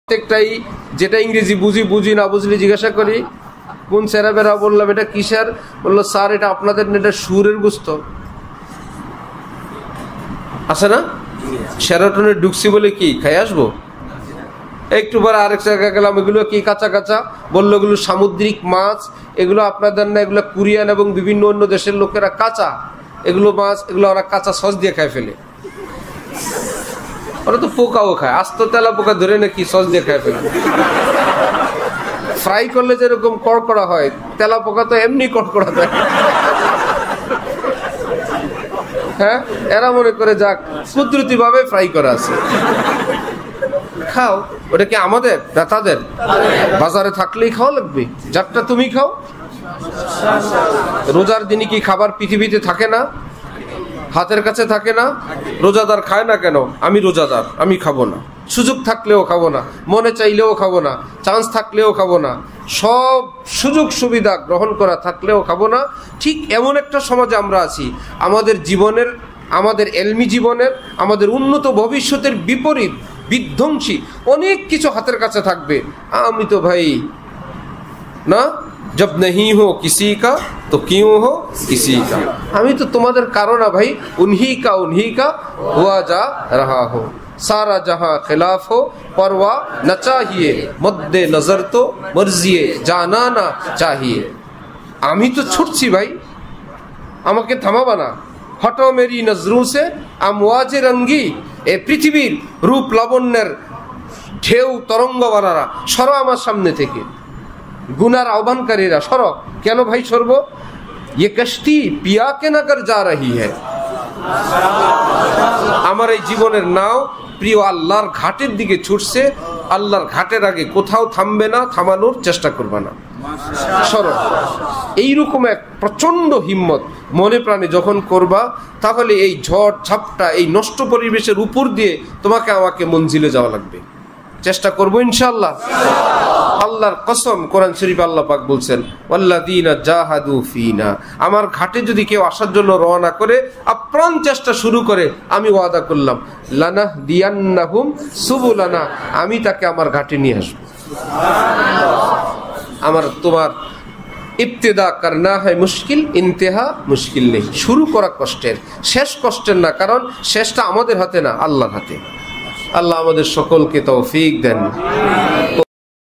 প্রত্যেকটাই যেটা ইংরেজি বুঝি না বুঝলে জিজ্ঞাসা করি কোন সেরাবেরা, বললাম এটা কিসের, বললো স্যার এটা আপনাদের এটা সুরের গোস্ত আছে না, সেরাটনে ঢুকছি বলে কি খাই আসবো। একটু পরে আরেক জায়গায় গেলাম, এগুলো কি কাঁচা কাঁচা, বললো এগুলো সামুদ্রিক মাছ, এগুলো আপনাদের না, এগুলো কোরিয়ান এবং বিভিন্ন অন্য দেশের লোকেরা কাঁচা এগুলো মাছ, এগুলো ওরা কাঁচা সস দিয়ে খায় ফেলে। ওরা তো পোকাও খায়, আস্ত তেলা পোকা ধরে নাকি সস দিয়ে খায় ফেলে। ফ্রাই করলে যেরকম কড়কড়া হয়, তেলা পোকা তো এমনি কড়কড়া দেয়। হ্যাঁ, এরা মনে করে যাক কুদরতি ভাবে ফ্রাই করা আছে, খাও। ওটা কি আমাদের না তাদের? বাজারে থাকলেই খাওয়া লাগবে, যারটা তুমি খাও। রোজার দিনে কি খাবার পৃথিবীতে থাকে না, হাতের কাছে থাকে না? রোজাদার খায় না কেন? আমি রোজাদার, আমি খাবো না। সুযোগ থাকলেও খাবো না, মনে চাইলেও খাবো না, চান্স থাকলেও খাবো না, সব সুযোগ সুবিধা গ্রহণ করা থাকলেও খাবো না। ঠিক এমন একটা সমাজে আমরা আছি, আমাদের জীবনের, আমাদের এলমি জীবনের, আমাদের উন্নত ভবিষ্যতের বিপরীত বিধ্বংসী অনেক কিছু হাতের কাছে থাকবে। আমি তো ভাই না, জব नहीं हो किसी का तो क्यों हो किसी का, আমি তো তোমাদের কারো না ভাই, उन्हीं का हुआ जा रहा हो, सारा जहां खिलाफ हो परवाह न चाहिए, मद्दे नजर तो मर्जिए जाना ना चाहिए। আমি তো ছুটছি ভাই, আমাকে থামাবা না। হটো মেরি নজরোं से আমওয়াজে রঙ্গি, এ পৃথিবীর রূপ লাবণ্যের ঢেউ তরঙ্গবালারা সরো আমার সামনে থেকে। গুনার আহ্বানকারীরা সরো। কেন ভাই সরব? ये कश्ती पिया के नगर जा रही है, আমার এই জীবনের নাও প্রিয় আল্লাহর ঘাটের দিকে ছুটছে। আল্লাহর ঘাটের আগে কোথাও থামবে না, থামানোর চেষ্টা করবে না, সরো। এইরকম এক প্রচন্ড হিম্মত মনে প্রাণে যখন করবা, তাহলে এই ঝড় ঝাপটা, এই নষ্ট পরিবেশের উপর দিয়ে তোমাকে আমাকে মঞ্জিলে যাওয়া লাগবে। চেষ্টা করবো ইনশাআল্লাহ। আল্লাহর কসম, কোরআন শরীফ আল্লাহ পাক বলছেন, ওয়াল্লাযীনা জাহাদু ফীনা, আমার ঘাটে যদি কেউ আসার জন্য রওনা করে, আপ্রাণ চেষ্টা শুরু করে, আমি ওয়াদা করলাম লানাহদিয়ান্নাহুম সুবুলানা, আমি তাকে আমার ঘাটে নিয়ে আসবো। আমার তোমার ইবতিদা করনা হয় মুশকিল, ইন্তেহা মুশকিল নেই। শুরু করা কষ্টের, শেষ কষ্টের না, কারণ শেষটা আমাদের হাতে না, আল্লাহর হাতে। আল্লাহ আমাদের সকলকে তৌফিক দেন।